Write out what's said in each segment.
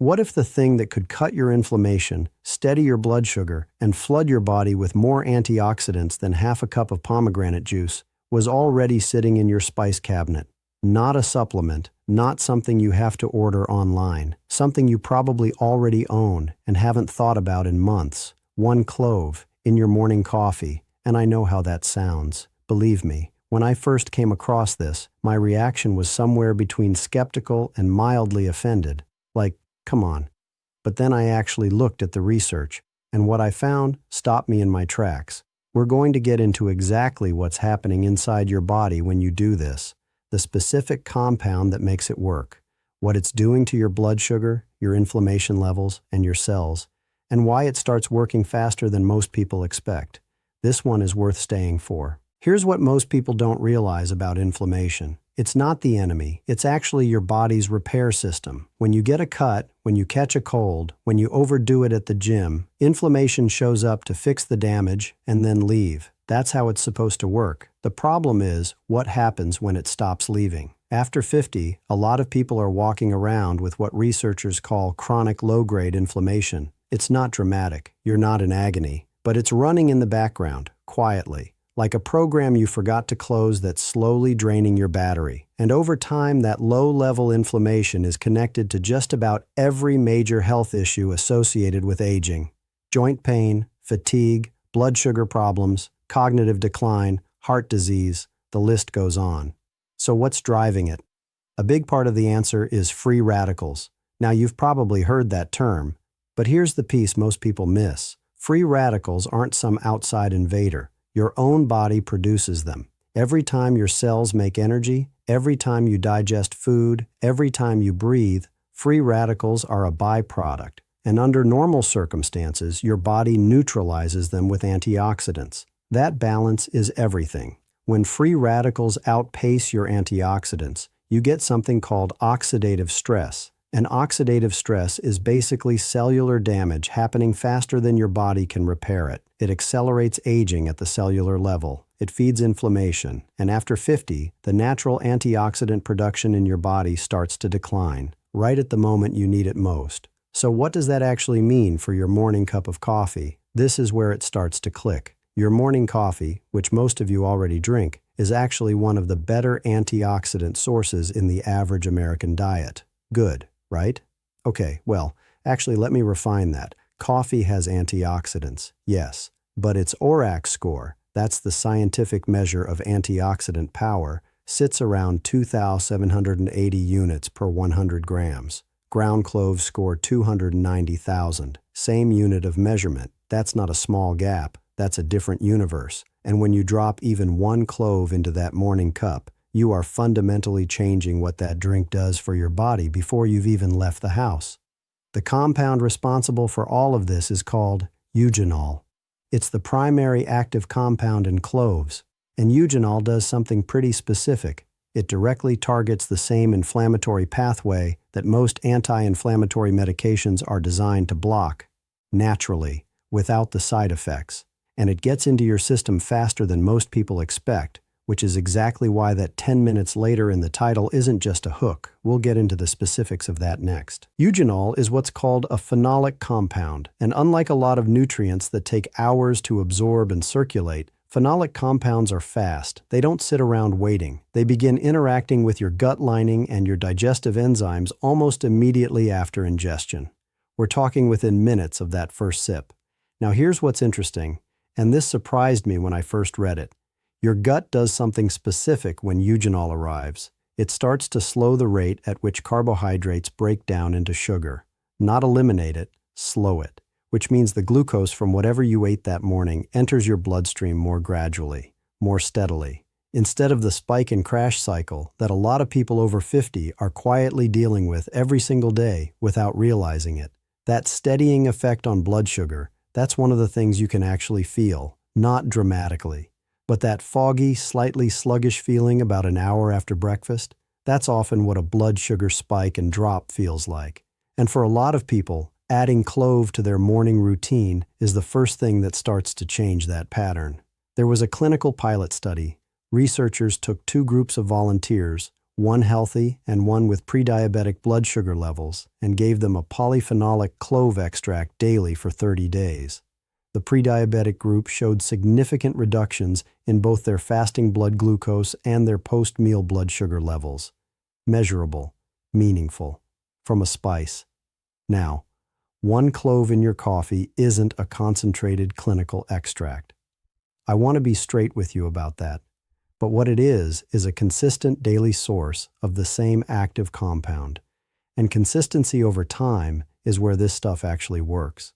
What if the thing that could cut your inflammation, steady your blood sugar, and flood your body with more antioxidants than half a cup of pomegranate juice was already sitting in your spice cabinet? Not a supplement, not something you have to order online, something you probably already own and haven't thought about in months. One clove in your morning coffee, and I know how that sounds. Believe me, when I first came across this, my reaction was somewhere between skeptical and mildly offended. Like, come on. But then I actually looked at the research, and what I found stopped me in my tracks. We're going to get into exactly what's happening inside your body when you do this, the specific compound that makes it work, what it's doing to your blood sugar, your inflammation levels, and your cells, and why it starts working faster than most people expect. This one is worth staying for. Here's what most people don't realize about inflammation. It's not the enemy, it's actually your body's repair system. When you get a cut, when you catch a cold, when you overdo it at the gym, inflammation shows up to fix the damage and then leave. That's how it's supposed to work. The problem is, what happens when it stops leaving? After 50, a lot of people are walking around with what researchers call chronic low-grade inflammation. It's not dramatic, you're not in agony, but it's running in the background, quietly, like a program you forgot to close that's slowly draining your battery. And over time, that low-level inflammation is connected to just about every major health issue associated with aging. Joint pain, fatigue, blood sugar problems, cognitive decline, heart disease, the list goes on. So what's driving it? A big part of the answer is free radicals. Now, you've probably heard that term, but here's the piece most people miss. Free radicals aren't some outside invader. Your own body produces them. Every time your cells make energy, every time you digest food, every time you breathe, free radicals are a byproduct. And under normal circumstances, your body neutralizes them with antioxidants. That balance is everything. When free radicals outpace your antioxidants, you get something called oxidative stress. And oxidative stress is basically cellular damage happening faster than your body can repair it. It accelerates aging at the cellular level. It feeds inflammation. And after 50, the natural antioxidant production in your body starts to decline, right at the moment you need it most. So what does that actually mean for your morning cup of coffee? This is where it starts to click. Your morning coffee, which most of you already drink, is actually one of the better antioxidant sources in the average American diet. Good, right? Okay, well, actually let me refine that. Coffee has antioxidants, yes, but its ORAC score, that's the scientific measure of antioxidant power, sits around 2,780 units per 100 grams. Ground cloves score 290,000. Same unit of measurement. That's not a small gap. That's a different universe. And when you drop even one clove into that morning cup, you are fundamentally changing what that drink does for your body before you've even left the house. The compound responsible for all of this is called eugenol. It's the primary active compound in cloves, and eugenol does something pretty specific. It directly targets the same inflammatory pathway that most anti-inflammatory medications are designed to block, naturally, without the side effects. And it gets into your system faster than most people expect, which is exactly why that 10 minutes later in the title isn't just a hook. We'll get into the specifics of that next. Eugenol is what's called a phenolic compound, and unlike a lot of nutrients that take hours to absorb and circulate, phenolic compounds are fast. They don't sit around waiting. They begin interacting with your gut lining and your digestive enzymes almost immediately after ingestion. We're talking within minutes of that first sip. Now here's what's interesting, and this surprised me when I first read it. Your gut does something specific when eugenol arrives. It starts to slow the rate at which carbohydrates break down into sugar. Not eliminate it, slow it, which means the glucose from whatever you ate that morning enters your bloodstream more gradually, more steadily, instead of the spike and crash cycle that a lot of people over 50 are quietly dealing with every single day without realizing it. That steadying effect on blood sugar, that's one of the things you can actually feel, not dramatically. But that foggy, slightly sluggish feeling about an hour after breakfast, that's often what a blood sugar spike and drop feels like. And for a lot of people, adding clove to their morning routine is the first thing that starts to change that pattern. There was a clinical pilot study. Researchers took two groups of volunteers, one healthy and one with pre-diabetic blood sugar levels, and gave them a polyphenolic clove extract daily for 30 days. The pre-diabetic group showed significant reductions in both their fasting blood glucose and their post-meal blood sugar levels. Measurable, meaningful, from a spice. Now, one clove in your coffee isn't a concentrated clinical extract. I want to be straight with you about that. But what it is a consistent daily source of the same active compound. And consistency over time is where this stuff actually works.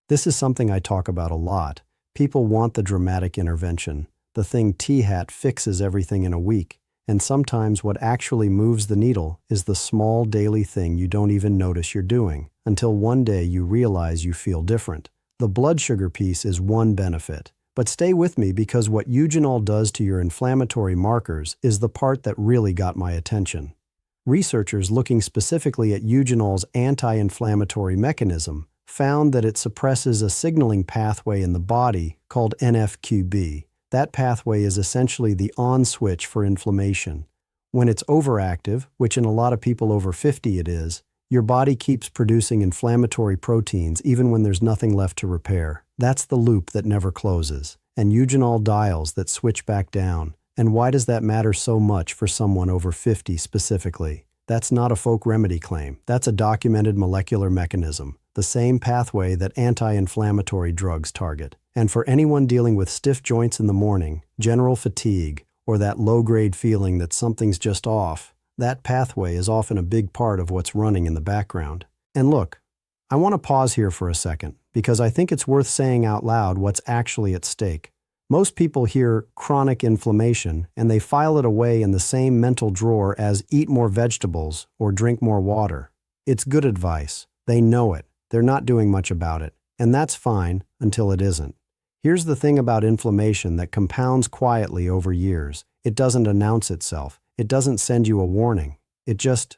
This is something I talk about a lot. People want the dramatic intervention, the thing T-hat fixes everything in a week. And sometimes what actually moves the needle is the small daily thing you don't even notice you're doing, until one day you realize you feel different. The blood sugar piece is one benefit. But stay with me, because what eugenol does to your inflammatory markers is the part that really got my attention. Researchers looking specifically at eugenol's anti-inflammatory mechanism found that it suppresses a signaling pathway in the body called NF-κB. That pathway is essentially the on switch for inflammation. When it's overactive, which in a lot of people over 50 it is, your body keeps producing inflammatory proteins even when there's nothing left to repair. That's the loop that never closes. And eugenol dials that switch back down. And why does that matter so much for someone over 50 specifically? That's not a folk remedy claim. That's a documented molecular mechanism, the same pathway that anti-inflammatory drugs target. And for anyone dealing with stiff joints in the morning, general fatigue, or that low-grade feeling that something's just off, that pathway is often a big part of what's running in the background. And look, I want to pause here for a second, because I think it's worth saying out loud what's actually at stake. Most people hear chronic inflammation and they file it away in the same mental drawer as eat more vegetables or drink more water. It's good advice. They know it. They're not doing much about it. And that's fine until it isn't. Here's the thing about inflammation that compounds quietly over years. It doesn't announce itself. It doesn't send you a warning. It just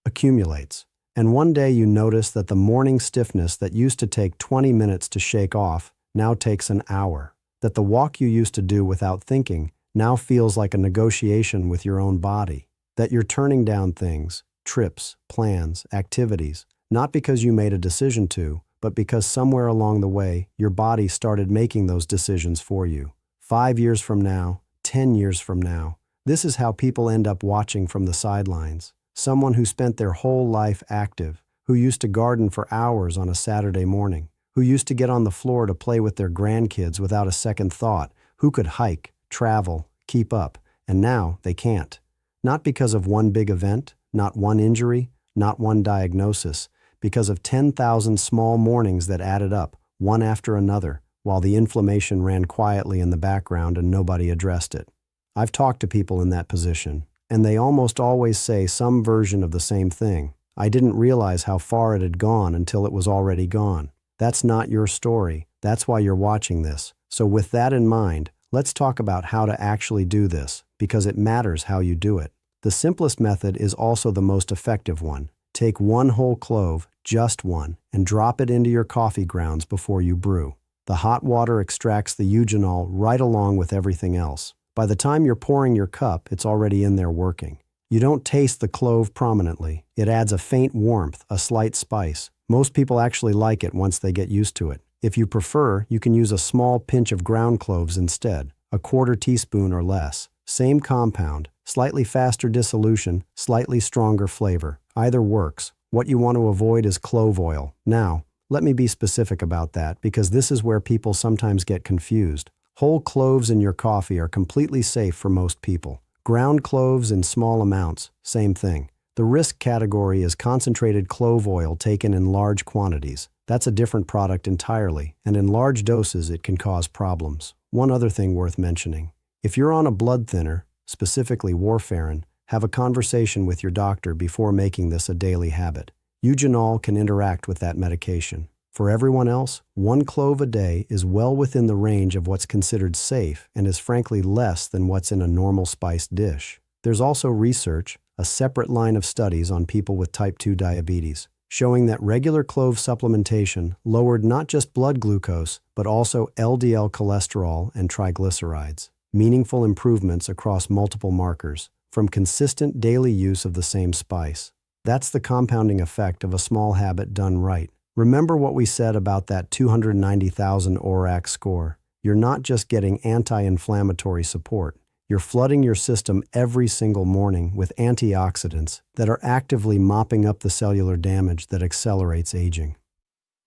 accumulates. And one day you notice that the morning stiffness that used to take 20 minutes to shake off now takes an hour. That the walk you used to do without thinking now feels like a negotiation with your own body. That you're turning down things, trips, plans, activities, not because you made a decision to, but because somewhere along the way, your body started making those decisions for you. 5 years from now, 10 years from now, this is how people end up watching from the sidelines. Someone who spent their whole life active, who used to garden for hours on a Saturday morning, who used to get on the floor to play with their grandkids without a second thought, who could hike, travel, keep up, and now they can't. Not because of one big event, not one injury, not one diagnosis, because of 10,000 small mornings that added up, one after another, while the inflammation ran quietly in the background and nobody addressed it. I've talked to people in that position, and they almost always say some version of the same thing. I didn't realize how far it had gone until it was already gone. That's not your story. That's why you're watching this. So with that in mind, let's talk about how to actually do this, because it matters how you do it. The simplest method is also the most effective one. Take one whole clove, just one, and drop it into your coffee grounds before you brew. The hot water extracts the eugenol right along with everything else. By the time you're pouring your cup, it's already in there working. You don't taste the clove prominently. It adds a faint warmth, a slight spice. Most people actually like it once they get used to it. If you prefer, you can use a small pinch of ground cloves instead, a 1/4 teaspoon or less. Same compound, slightly faster dissolution, slightly stronger flavor. Either works. What you want to avoid is clove oil. Now, let me be specific about that, because this is where people sometimes get confused. Whole cloves in your coffee are completely safe for most people. Ground cloves in small amounts, same thing. The risk category is concentrated clove oil taken in large quantities. That's a different product entirely, and in large doses it can cause problems. One other thing worth mentioning. If you're on a blood thinner, specifically warfarin, have a conversation with your doctor before making this a daily habit. Eugenol can interact with that medication. For everyone else, 1 clove a day is well within the range of what's considered safe and is frankly less than what's in a normal spiced dish. There's also research, a separate line of studies on people with type 2 diabetes, showing that regular clove supplementation lowered not just blood glucose, but also LDL cholesterol and triglycerides. Meaningful improvements across multiple markers. from consistent daily use of the same spice. That's the compounding effect of a small habit done right. Remember what we said about that 290,000 ORAC score. You're not just getting anti-inflammatory support. You're flooding your system every single morning with antioxidants that are actively mopping up the cellular damage that accelerates aging.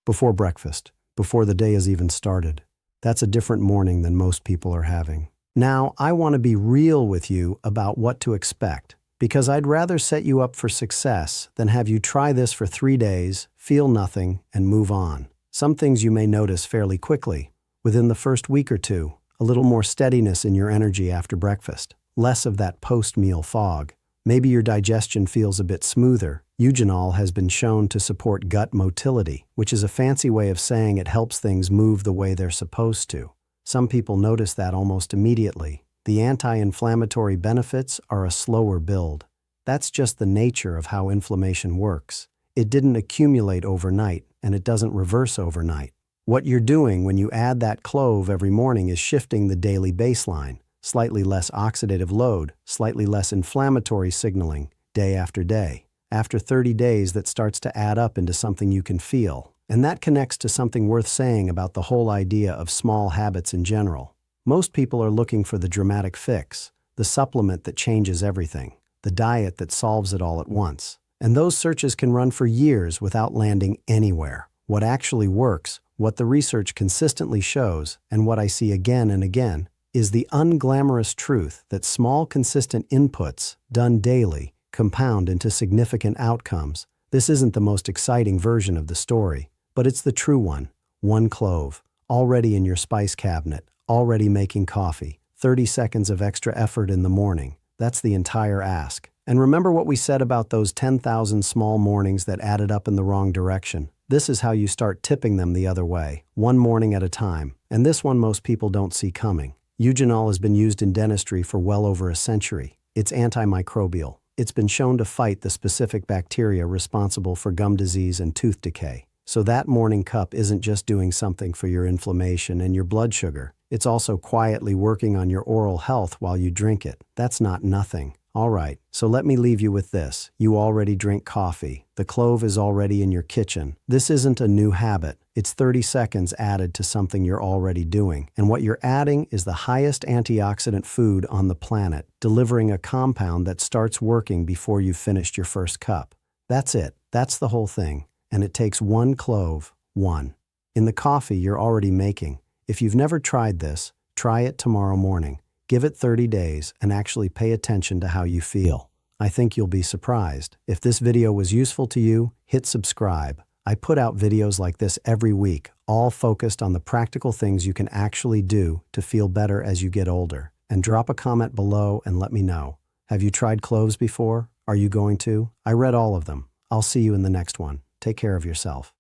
Before breakfast, before the day has even started. That's a different morning than most people are having. Now, I want to be real with you about what to expect, because I'd rather set you up for success than have you try this for 3 days, feel nothing, and move on. Some things you may notice fairly quickly. Within the first week or two, a little more steadiness in your energy after breakfast, less of that post-meal fog. Maybe your digestion feels a bit smoother. Eugenol has been shown to support gut motility, which is a fancy way of saying it helps things move the way they're supposed to. Some people notice that almost immediately. The anti-inflammatory benefits are a slower build. That's just the nature of how inflammation works. It didn't accumulate overnight, and it doesn't reverse overnight. What you're doing when you add that clove every morning is shifting the daily baseline. Slightly less oxidative load, slightly less inflammatory signaling, day after day. After 30 days, that starts to add up into something you can feel. And that connects to something worth saying about the whole idea of small habits in general. Most people are looking for the dramatic fix, the supplement that changes everything, the diet that solves it all at once. And those searches can run for years without landing anywhere. What actually works, what the research consistently shows, and what I see again and again, is the unglamorous truth that small, consistent inputs, done daily, compound into significant outcomes. This isn't the most exciting version of the story, but it's the true one. One clove, already in your spice cabinet, already making coffee, 30 seconds of extra effort in the morning. That's the entire ask. And remember what we said about those 10,000 small mornings that added up in the wrong direction. This is how you start tipping them the other way, one morning at a time. And this one most people don't see coming. Eugenol has been used in dentistry for well over a century. It's antimicrobial. It's been shown to fight the specific bacteria responsible for gum disease and tooth decay. So that morning cup isn't just doing something for your inflammation and your blood sugar. It's also quietly working on your oral health while you drink it. That's not nothing. All right, so let me leave you with this. You already drink coffee. The clove is already in your kitchen. This isn't a new habit. It's 30 seconds added to something you're already doing. And what you're adding is the highest antioxidant food on the planet, delivering a compound that starts working before you've finished your first cup. That's it. That's the whole thing. And it takes one clove, one. In the coffee you're already making. If you've never tried this, try it tomorrow morning. Give it 30 days and actually pay attention to how you feel. I think you'll be surprised. If this video was useful to you, hit subscribe. I put out videos like this every week, all focused on the practical things you can actually do to feel better as you get older. And drop a comment below and let me know. Have you tried cloves before? Are you going to? I read all of them. I'll see you in the next one. Take care of yourself.